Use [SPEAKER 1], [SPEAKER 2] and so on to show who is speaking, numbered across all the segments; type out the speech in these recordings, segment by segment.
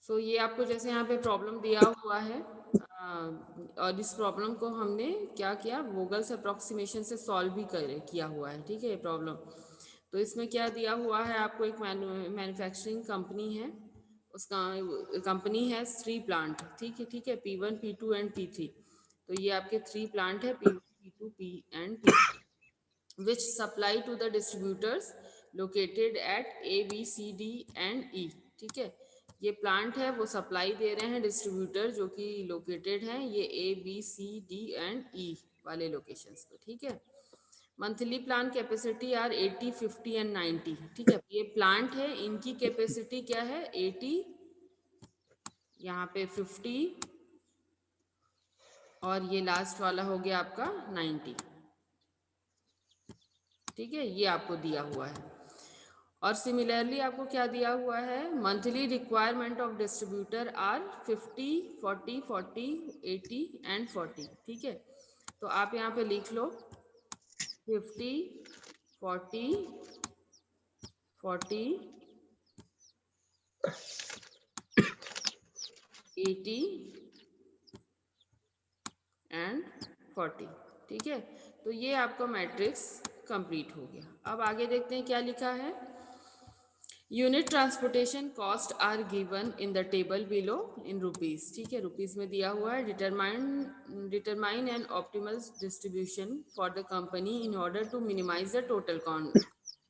[SPEAKER 1] सो ये आपको जैसे यहाँ पे प्रॉब्लम दिया हुआ है, और इस प्रॉब्लम को हमने क्या किया, वोगल्स अप्रोक्सीमेशन से सॉल्व भी किया हुआ है, ठीक है, ये प्रॉब्लम। तो इसमें क्या दिया हुआ है आपको, एक मैन्युफैक्चरिंग कंपनी है, उसका कंपनी है 3 प्लांट, ठीक है, P1 P2 एंड P3। तो ये आपके 3 प्लांट है, P1 P2 P and P, which supply to the distributors located at A, B, C, D and E, ठीक है। ये प्लांट है, वो सप्लाई दे रहे हैं डिस्ट्रीब्यूटर जो कि लोकेटेड हैं ये A, B, C, D and E वाले लोकेशंस पे, ठीक है। Monthly plant capacity are 80, 50 and 90, ठीक है। ये प्लांट है, इनकी कैपेसिटी क्या है 80, यहाँ पे 50 और ये लास्ट वाला हो गया आपका 90, ठीक है, ये आपको दिया हुआ है। और सिमिलरली आपको क्या दिया हुआ है, monthly requirement of distributor are 50, 40, 40, 80 and 40, ठीक है। तो आप यहाँ पे लिख लो 50, 40, 40, 80 एंड 40, ठीक है। तो ये आपका मैट्रिक्स कंप्लीट हो गया। अब आगे देखते हैं क्या लिखा है। Unit transportation cost are given in the table below in rupees, ठीक है, रुपीज में दिया हुआ है। Determine an optimal distribution for the company in order to minimise the total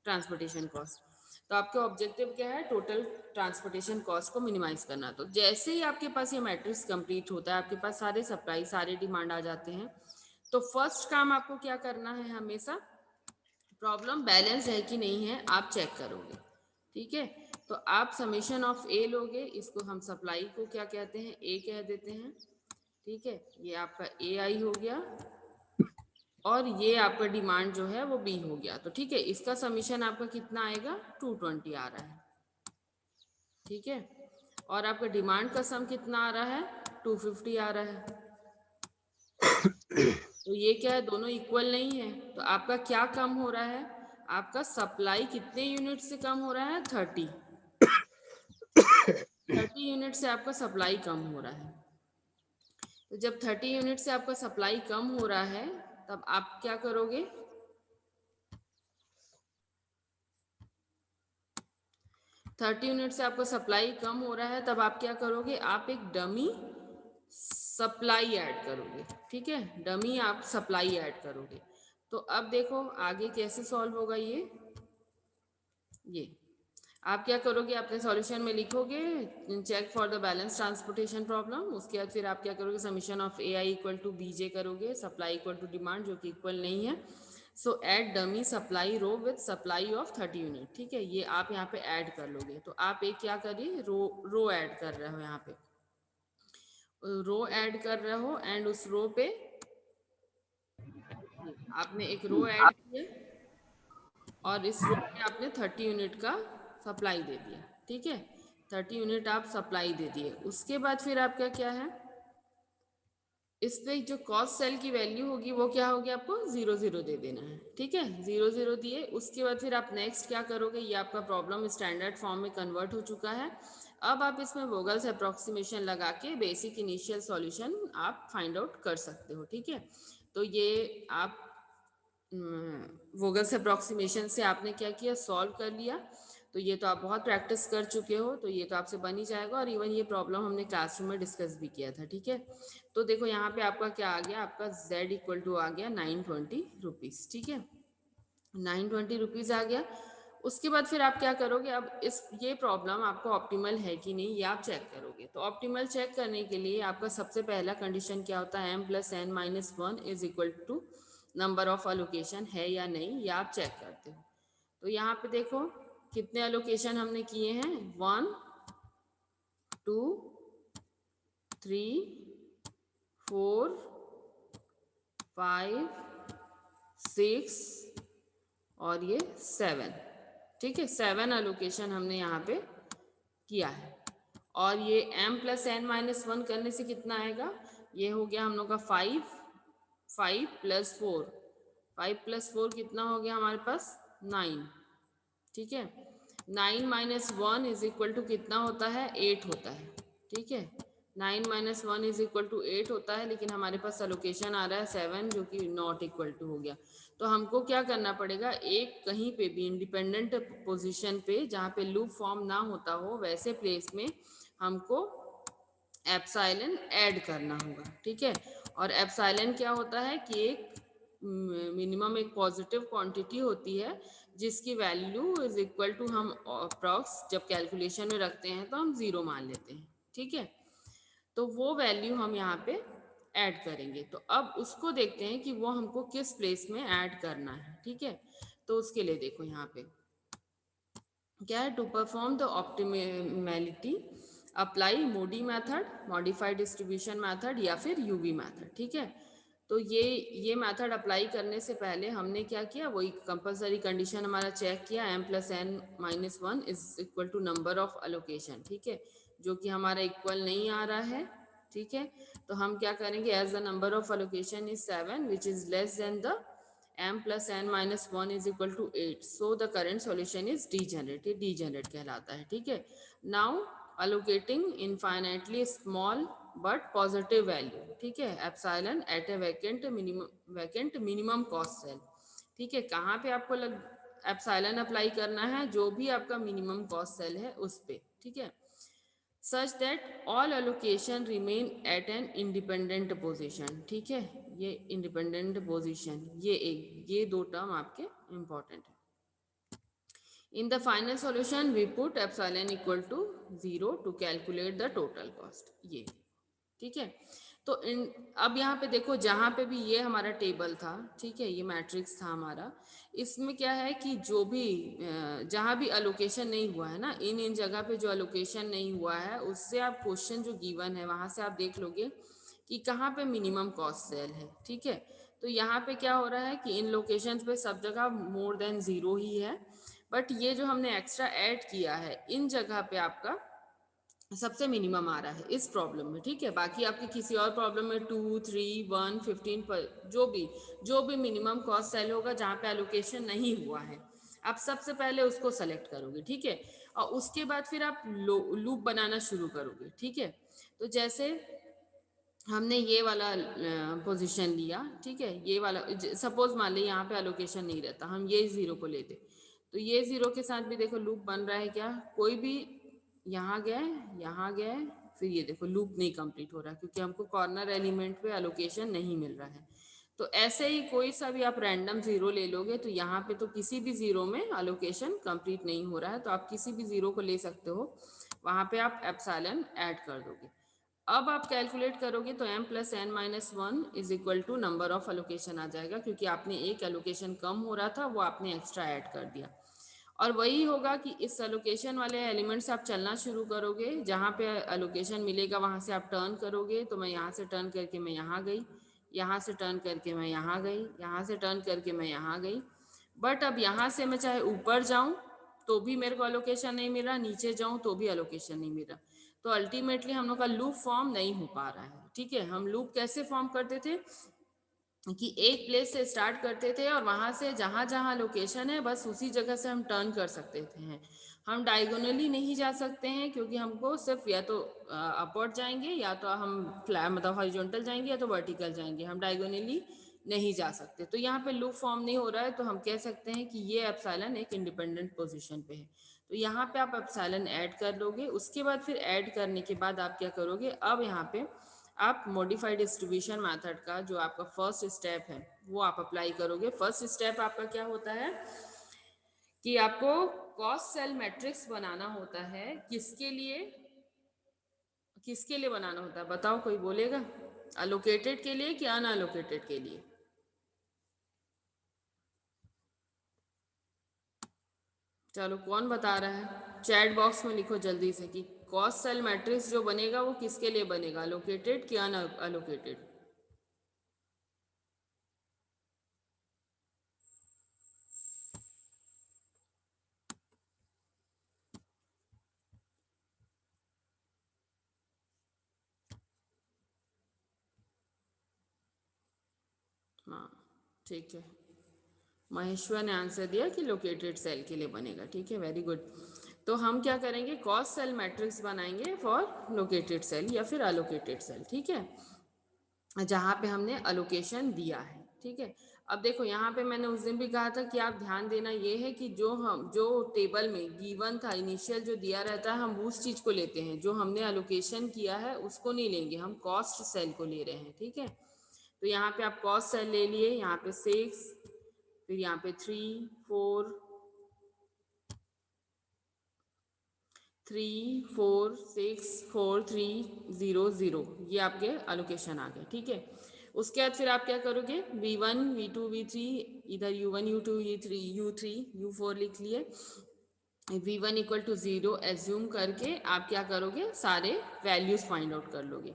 [SPEAKER 1] transportation cost. तो आपका ऑब्जेक्टिव क्या है, टोटल ट्रांसपोर्टेशन कॉस्ट को मिनिमाइज करना। तो जैसे ही आपके पास ये मैट्रिक्स कंप्लीट होता है, आपके पास सारे सप्लाई सारे डिमांड आ जाते हैं, तो फर्स्ट काम आपको क्या करना है, हमेशा प्रॉब्लम बैलेंस है कि नहीं है आप चेक करोगे, ठीक है। तो आप समेशन ऑफ ए लोगे, इसको हम सप्लाई को क्या कहते हैं, ए कह देते हैं, ठीक है। ये आपका ए आई हो गया और ये आपका डिमांड जो है वो बी हो गया। तो ठीक है, इसका समीशन आपका कितना आएगा 220 आ रहा है, ठीक है। और आपका डिमांड का सम कितना आ रहा है 250 आ रहा है। तो ये क्या है, दोनों इक्वल नहीं है। तो आपका क्या कम हो रहा है, आपका सप्लाई कितने यूनिट से कम हो रहा है 30 यूनिट से आपका सप्लाई कम हो रहा है। तो जब 30 यूनिट से आपका सप्लाई कम हो रहा है, तब आप क्या करोगे, 30 यूनिट से आपका सप्लाई कम हो रहा है, तब आप क्या करोगे, आप एक डमी सप्लाई ऐड करोगे, ठीक है, डमी आप सप्लाई ऐड करोगे। तो अब देखो आगे कैसे सॉल्व होगा ये आप क्या करोगे, अपने सॉल्यूशन में लिखोगे check for the balance transportation problem. उसके बाद फिर आप क्या करोगे, summation of A I equal to B J करोगे, सप्लाई इक्वल टू डिमांड जो कि इक्वल नहीं है। So add dummy supply row with supply of 30 unit, ठीक है, ये आप यहाँ पे ऐड कर लोगे। तो आप एक क्या करिए, रो ऐड कर रहे हो, यहाँ पे रो ऐड कर रहे हो एंड उस रो पे आपने एक रो ऐड किया और इस रो में आपने 30 यूनिट का सप्लाई दे दिया, ठीक है, 30 यूनिट आप सप्लाई दे दिए। उसके बाद फिर आपका क्या है, इस पे जो कॉस्ट सेल की वैल्यू होगी वो क्या होगी, आपको 0 0 दे देना है, ठीक है, 0 0 दिए। उसके बाद फिर आप नेक्स्ट क्या करोगे, ये आपका प्रॉब्लम स्टैंडर्ड फॉर्म में कन्वर्ट हो चुका है। अब आप इसमें वोगल्स अप्रोक्सीमेशन लगा के बेसिक इनिशियल सॉल्यूशन आप फाइंड आउट कर सकते हो, ठीक है। तो ये आप वोगल्स अप्रोक्सीमेशन से आपने क्या किया, सॉल्व कर लिया। तो ये तो आप बहुत प्रैक्टिस कर चुके हो, तो ये तो आपसे बन ही जाएगा। और इवन ये प्रॉब्लम हमने क्लासरूम में डिस्कस भी किया था, ठीक है। तो देखो यहाँ पे आपका क्या आ गया, आपका z इक्वल टू आ गया 920 रुपीज़, ठीक है, 920 रुपीज़ आ गया। उसके बाद फिर आप क्या करोगे, अब ये प्रॉब्लम आपको ऑप्टिमल है कि नहीं ये आप चेक करोगे। तो ऑप्टिमल चेक करने के लिए आपका सबसे पहला कंडीशन क्या होता है, m + n - 1 is equal to number of allocation है या नहीं, ये आप चेक करते हो। तो यहाँ पे देखो कितने अलोकेशन हमने किए हैं, 1 2 3 4 5 6 और ये 7, ठीक है, 7 अलोकेशन हमने यहाँ पे किया है। और ये m + n - 1 करने से कितना आएगा, ये हो गया हम लोग का 5 + 4 5 + 4 कितना हो गया हमारे पास 9, ठीक है, 9 माइनस 1 इज इक्वल टू कितना होता है, 8 होता है, ठीक है। 9 माइनस 1 इज इक्वल टू 8 होता है, लेकिन हमारे पास अलोकेशन आ रहा है 7 जो कि नॉट इक्वल टू हो गया। तो हमको क्या करना पड़ेगा, एक कहीं पे भी इंडिपेंडेंट पोजीशन पे जहाँ पे लूप फॉर्म ना होता हो वैसे प्लेस में हमको एप्साइलन ऐड करना होगा, ठीक है। और एप्साइलन क्या होता है कि एक मिनिमम एक पॉजिटिव क्वांटिटी होती है जिसकी वैल्यू इज इक्वल टू, हम अप्रॉक्स जब कैलकुलेशन में रखते हैं तो हम जीरो मान लेते हैं, ठीक है। तो वो वैल्यू हम यहाँ पे ऐड करेंगे। तो अब उसको देखते हैं कि वो हमको किस प्लेस में ऐड करना है, ठीक है। तो उसके लिए देखो यहाँ पे क्या है, to perform the optimality apply MODI method, modified distribution method या फिर यूवी मेथड, ठीक है। तो ये मेथड अप्लाई करने से पहले हमने क्या किया, वही कंपलसरी कंडीशन हमारा चेक किया, m plus N minus one is equal to number of allocation, ठीक है, जो कि हमारा इक्वल नहीं आ रहा है, ठीक है। तो हम क्या करेंगे, as the number of allocation is 7 which is less than the m plus n minus 1 is equal to 8, so the current solution is degenerate, ये degenerate कहलाता है, ठीक है। now allocating infinitely small but positive value, ठीक है, epsilon at a vacant minimum cost cell, ठीक है। कहाँ पे आपको एप्सिलॉन अप्लाई करना है, जो भी आपका मिनिमम कॉस्ट सेल है उस पे, ठीक है। Such that all allocation remain at an independent position, ठीक है। ये इंडिपेंडेंट पोजीशन, ये दो टर्म आपके इंपॉर्टेंट है। In the final solution we put epsilon equal to 0 to calculate the total cost, ये, ठीक है। तो इन अब यहाँ पे देखो, जहाँ पे भी ये हमारा टेबल था, ठीक है, ये मैट्रिक्स था हमारा, इसमें क्या है कि जो भी जहाँ भी अलोकेशन नहीं हुआ है ना, इन जगह पे जो अलोकेशन नहीं हुआ है उससे आप क्वेश्चन जो गिवन है वहाँ से आप देख लोगे कि कहाँ पे मिनिमम कॉस्ट सेल है, ठीक है। तो यहाँ पे क्या हो रहा है कि इन लोकेशंस पे सब जगह मोर देन जीरो ही है, बट ये जो हमने एक्स्ट्रा ऐड किया है इन जगह पे आपका सबसे मिनिमम आ रहा है इस प्रॉब्लम में, ठीक है। बाकी आपकी किसी और प्रॉब्लम में 2, 3, 1, 15 पर जो भी मिनिमम कॉस्ट सेल होगा जहाँ पे एलोकेशन नहीं हुआ है, आप सबसे पहले उसको सेलेक्ट करोगे, ठीक है। और उसके बाद फिर आप लूप बनाना शुरू करोगे, ठीक है। तो जैसे हमने ये वाला पोजीशन लिया, ठीक है, ये वाला सपोज मान ली यहाँ पे एलोकेशन नहीं रहता, हम ये जीरो को लेते, तो ये जीरो के साथ भी देखो लूप बन रहा है क्या, कोई भी यहाँ गए, यहाँ गए, फिर ये देखो लूप नहीं कंप्लीट हो रहा क्योंकि हमको कॉर्नर एलिमेंट पे एलोकेशन नहीं मिल रहा है। तो ऐसे ही कोई सा भी आप रैंडम जीरो ले लोगे तो यहाँ पे तो किसी भी जीरो में एलोकेशन कंप्लीट नहीं हो रहा है, तो आप किसी भी जीरो को ले सकते हो, वहाँ पे आप एप्सिलॉन ऐड कर दोगे। अब आप कैलकुलेट करोगे तो m plus N minus one is equal to number of allocation आ जाएगा, क्योंकि आपने एक एलोकेशन कम हो रहा था वो आपने एक्स्ट्रा ऐड कर दिया। और वही होगा कि इस एलोकेशन वाले एलिमेंट से आप चलना शुरू करोगे, जहाँ पे एलोकेशन मिलेगा वहाँ से आप टर्न करोगे। तो मैं यहाँ से टर्न करके मैं यहाँ गई, यहाँ से टर्न करके मैं यहाँ गई, यहाँ से टर्न करके मैं यहाँ गई, बट अब यहाँ से मैं चाहे ऊपर जाऊँ तो भी मेरे को एलोकेशन नहीं मिल रहा, नीचे जाऊँ तो भी एलोकेशन नहीं मिल रहा। तो अल्टीमेटली हम लोग का लूप फॉर्म नहीं हो पा रहा है, ठीक है। हम लूप कैसे फॉर्म करते थे कि एक प्लेस से स्टार्ट करते थे और वहाँ से जहाँ जहाँ लोकेशन है बस उसी जगह से हम टर्न कर सकते थे हैं। हम डायगोनली नहीं जा सकते हैं क्योंकि हमको सिर्फ या तो अपवर्ड जाएंगे या तो हम फ्लैट मतलब हॉरिजॉन्टल जाएंगे या तो वर्टिकल जाएंगे, हम डायगोनली नहीं जा सकते। तो यहाँ पे लूप फॉर्म नहीं हो रहा है, तो हम कह सकते हैं कि ये एप्सिलॉन एक इंडिपेंडेंट पोजीशन पे है। तो यहाँ पे आप एप्सिलॉन ऐड कर लोगे, उसके बाद फिर ऐड करने के बाद आप क्या करोगे, अब यहाँ पे आप मॉडिफाइड डिस्ट्रीब्यूशन मेथड का जो आपका फर्स्ट स्टेप है वो आप अप्लाई करोगे। फर्स्ट स्टेप आपका क्या होता है कि आपको कॉस्ट सेल मैट्रिक्स बनाना होता है, किसके लिए बनाना होता है बताओ, कोई बोलेगा? अलोकेटेड के लिए कि अनअलोकेटेड के लिए? चलो कौन बता रहा है, चैट बॉक्स में लिखो जल्दी से कि कॉस्ट सेल मैट्रिक्स जो बनेगा वो किसके लिए बनेगा, अलोकेटेड कि अनअलोकेटेड? हाँ ठीक है, महेश्वर ने आंसर दिया कि लोकेटेड सेल के लिए बनेगा, ठीक है, वेरी गुड। तो हम क्या करेंगे, कॉस्ट सेल मैट्रिक्स बनाएंगे फॉर लोकेटेड सेल या फिर अलोकेटेड सेल, ठीक है, जहाँ पे हमने अलोकेशन दिया है, ठीक है। अब देखो यहाँ पे मैंने उस दिन भी कहा था कि आप ध्यान देना ये है कि जो टेबल में गिवन था इनिशियल जो दिया रहता है हम उस चीज़ को लेते हैं, जो हमने अलोकेशन किया है उसको नहीं लेंगे, हम कॉस्ट सेल को ले रहे हैं, ठीक है। तो यहाँ पे आप कॉस्ट सेल ले लिए, यहाँ पे 6, फिर यहाँ पे 3 4 3 4 6 4 3 0 0, ये आपके अलोकेशन आ गए, ठीक है। उसके बाद फिर आप क्या करोगे, V1 V2 V3, इधर U1 U2 U3 U4 लिख लिए, V1 इक्वल टू 0 एज्यूम करके आप क्या करोगे, सारे वैल्यूज फाइंड आउट कर लोगे।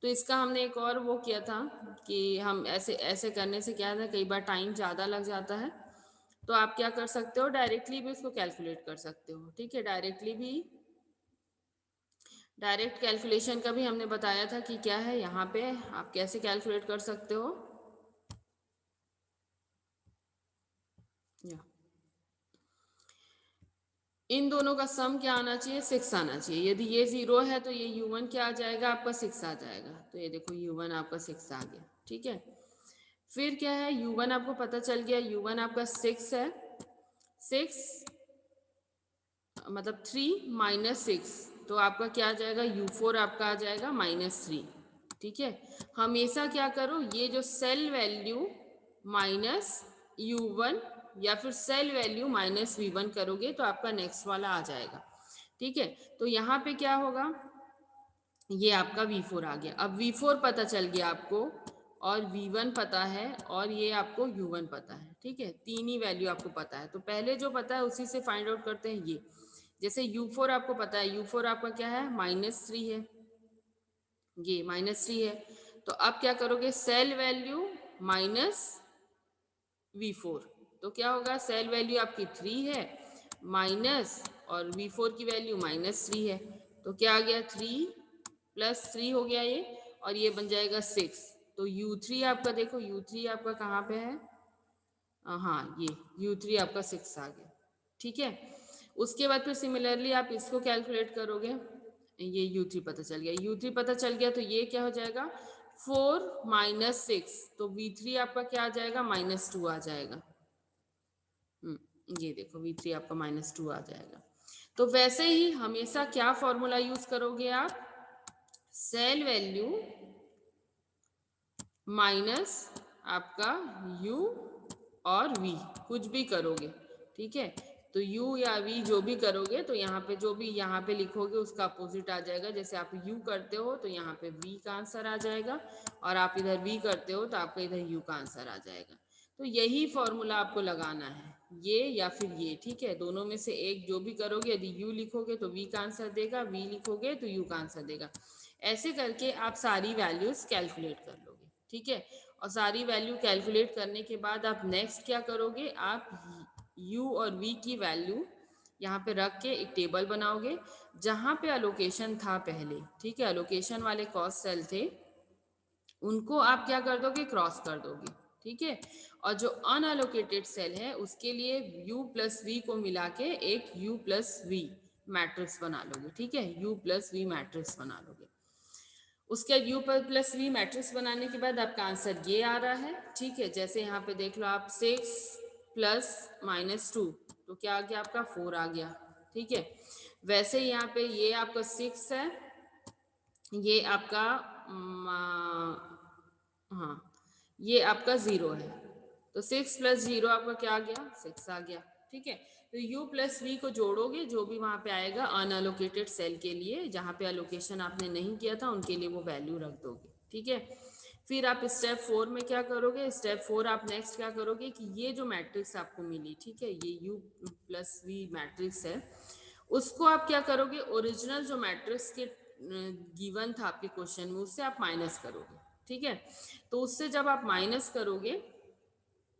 [SPEAKER 1] तो इसका हमने एक और वो किया था कि हम ऐसे ऐसे करने से क्या था, कई बार टाइम ज़्यादा लग जाता है, तो आप क्या कर सकते हो, डायरेक्टली भी उसको कैलकुलेट कर सकते हो, ठीक है। डायरेक्ट कैलकुलेशन का भी हमने बताया था कि क्या है, यहाँ पे आप कैसे कैलकुलेट कर सकते हो, या इन दोनों का सम क्या आना चाहिए, 6 आना चाहिए। यदि ये 0 है तो ये U1 क्या आ जाएगा, आपका 6 आ जाएगा। तो ये देखो U1 आपका 6 आ गया, ठीक है। फिर क्या है, U1 आपको पता चल गया, U1 आपका 6 है, 6 मतलब 3 माइनस 6, तो आपका क्या आ जाएगा, U4 आपका आ जाएगा -3, ठीक है। हमेशा क्या करो, ये जो सेल वैल्यू माइनस U1 या फिर सेल वैल्यू माइनस V1 करोगे तो आपका नेक्स्ट वाला आ जाएगा, ठीक है। तो यहाँ पे क्या होगा, ये आपका V4 आ गया। अब V4 पता चल गया आपको, और V1 पता है, और ये आपको U1 पता है, ठीक है। तीन ही वैल्यू आपको पता है, तो पहले जो पता है उसी से फाइंड आउट करते हैं। ये जैसे U4 आपको पता है, U4 आपका क्या है, -3 है, ये -3 है। तो अब क्या करोगे, सेल वैल्यू माइनस V4, तो क्या होगा, सेल वैल्यू आपकी 3 है माइनस, और V4 की वैल्यू -3 है, तो क्या आ गया, 3 + 3 हो गया ये, और ये बन जाएगा 6। तो U3 आपका देखो, U3 आपका कहाँ पे है, हाँ ये U3 आपका 6 आ गया, ठीक है। उसके बाद फिर सिमिलरली आप इसको कैलकुलेट करोगे, ये U3 पता चल गया, U3 पता चल गया, तो ये क्या हो जाएगा, 4 - 6, तो V3 आपका क्या आ जाएगा, -2 आ जाएगा। ये देखो V3 आपका -2 आ जाएगा। तो वैसे ही हमेशा क्या फॉर्मूला यूज करोगे आप, सेल वैल्यू माइनस आपका U और V, कुछ भी करोगे, ठीक है। तो U या V जो भी करोगे, तो यहाँ पे जो भी यहाँ पे लिखोगे उसका अपोजिट आ जाएगा। जैसे आप U करते हो तो यहाँ पे V का आंसर आ जाएगा, और आप इधर V करते हो तो आपका इधर U का आंसर आ जाएगा। तो यही फॉर्मूला आपको लगाना है, ये या फिर ये, ठीक है। दोनों में से एक जो भी करोगे, यदि U लिखोगे तो V का आंसर देगा, V लिखोगे तो U का आंसर देगा। ऐसे करके आप सारी वैल्यूज कैलकुलेट कर लोगे, ठीक है। और सारी वैल्यू कैलकुलेट करने के बाद आप नेक्स्ट क्या करोगे, आप U और V की वैल्यू यहाँ पे रख के एक टेबल बनाओगे, जहाँ पे अलोकेशन था पहले, ठीक है, अलोकेशन वाले कॉस्ट सेल थे, उनको आप क्या कर दोगे, क्रॉस कर दोगे, ठीक है। और जो अनअलोकेटेड सेल है उसके लिए U + V को मिला के एक U + V मैट्रिक्स बना लोगे, ठीक है, U + V मैट्रिक्स बना लोगे। उसके U + V मैट्रिक्स बनाने के बाद आपका आंसर ये आ रहा है, ठीक है। जैसे यहाँ पे देख लो आप, 6 + -2, तो क्या आ गया, आपका 4 आ गया, ठीक है। वैसे यहाँ पे ये आपका 6 है, ये आपका हाँ ये आपका 0 है, तो 6 + 0 आपका क्या आ गया, 6 आ गया, ठीक है। तो U + V को जोड़ोगे, जो भी वहाँ पे आएगा अनअलोकेटेड सेल के लिए, जहाँ पे अलोकेशन आपने नहीं किया था उनके लिए वो वैल्यू रख दोगे, ठीक है। फिर आप स्टेप 4 में क्या करोगे, स्टेप 4 आप नेक्स्ट क्या करोगे कि ये जो मैट्रिक्स आपको मिली, ठीक है, ये U + V मैट्रिक्स है, उसको आप क्या करोगे, ओरिजिनल जो मैट्रिक्स के गिवन था आपके क्वेश्चन में उससे आप माइनस करोगे, ठीक है। तो उससे जब आप माइनस करोगे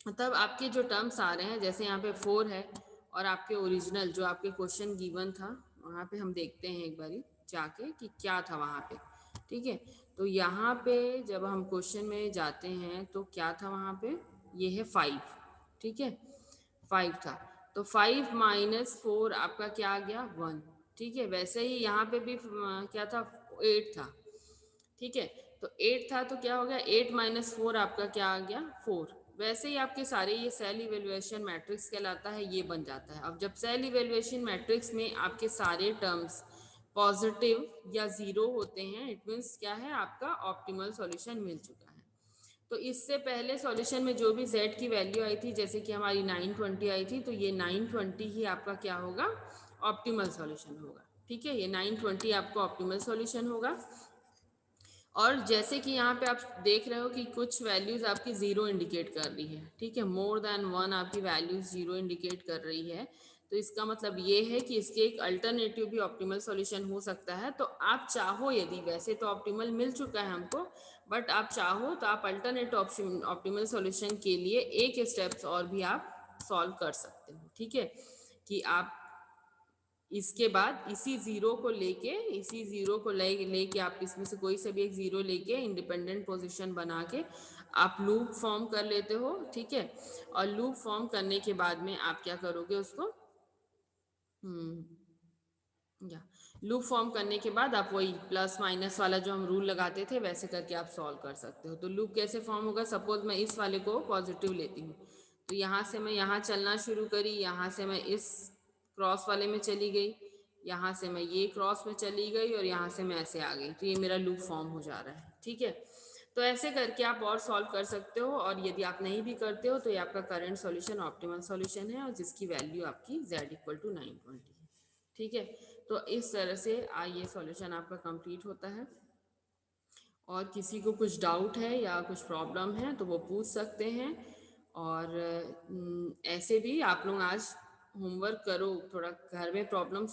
[SPEAKER 1] तब आपके जो टर्म्स आ रहे हैं, जैसे यहाँ पे 4 है, और आपके ओरिजिनल जो आपके क्वेश्चन गिवन था वहाँ पे हम देखते हैं एक बारी जाके कि क्या था वहाँ पे, ठीक है। तो यहाँ पे जब हम क्वेश्चन में जाते हैं तो क्या था वहाँ पे, ये है 5, ठीक है, 5 था। तो 5 माइनस 4 आपका क्या आ गया 1। ठीक है, वैसे ही यहाँ पे भी क्या था 8 था। ठीक है, तो 8 था तो क्या हो गया 8 माइनस 4 आपका क्या आ गया 4। वैसे ही आपके सारे ये सेल इवेल्युएशन मैट्रिक्स कहलाता है, ये बन जाता है। अब जब सेल इवेल्युएशन मैट्रिक्स में आपके सारे टर्म्स पॉजिटिव या जीरो होते हैं, इट मीन्स क्या है आपका ऑप्टिमल सॉल्यूशन मिल चुका है। तो इससे पहले सॉल्यूशन में जो भी z की वैल्यू आई थी, जैसे कि हमारी 920 आई थी, तो ये 920 ही आपका क्या होगा ऑप्टिमल सॉल्यूशन होगा। ठीक है, ये 920 आपको ऑप्टिमल सॉल्यूशन होगा। और जैसे कि यहाँ पे आप देख रहे हो कि कुछ वैल्यूज आपकी जीरो इंडिकेट कर रही है। ठीक है, मोर देन 1 आपकी वैल्यूज जीरो इंडिकेट कर रही है, तो इसका मतलब ये है कि इसके एक अल्टरनेटिव भी ऑप्टिमल सॉल्यूशन हो सकता है। तो आप चाहो यदि, वैसे तो ऑप्टिमल मिल चुका है हमको, बट आप चाहो तो आप अल्टरनेट ऑप्टिमल सॉल्यूशन के लिए एक स्टेप्स और भी आप सॉल्व कर सकते हो। ठीक है, कि आप इसके बाद इसी जीरो को लेके आप इसमें से कोई से भी एक जीरो लेके इंडिपेंडेंट पोजीशन बना के आप लूप फॉर्म कर लेते हो। ठीक है, और लूप फॉर्म करने के बाद में आप क्या करोगे उसको या लूप फॉर्म करने के बाद आप वही प्लस माइनस वाला जो हम रूल लगाते थे वैसे करके आप सॉल्व कर सकते हो। तो लूप कैसे फॉर्म होगा, सपोज मैं इस वाले को पॉजिटिव लेती हूँ, तो यहाँ से मैं यहाँ चलना शुरू करी, यहाँ से मैं इस क्रॉस वाले में चली गई, यहाँ से मैं ये क्रॉस में चली गई और यहाँ से मैं ऐसे आ गई, तो ये मेरा लूप फॉर्म हो जा रहा है। ठीक है, तो ऐसे करके आप और सॉल्व कर सकते हो। और यदि आप नहीं भी करते हो तो ये आपका करंट सॉल्यूशन ऑप्टिमल सॉल्यूशन है, और जिसकी वैल्यू आपकी z इक्वल टू 920 है। ठीक है, तो इस तरह से ये सॉल्यूशन आपका कंप्लीट होता है। और किसी को कुछ डाउट है या कुछ प्रॉब्लम है तो वो पूछ सकते हैं। और ऐसे भी आप लोग आज होमवर्क करो, थोड़ा घर में प्रॉब्लम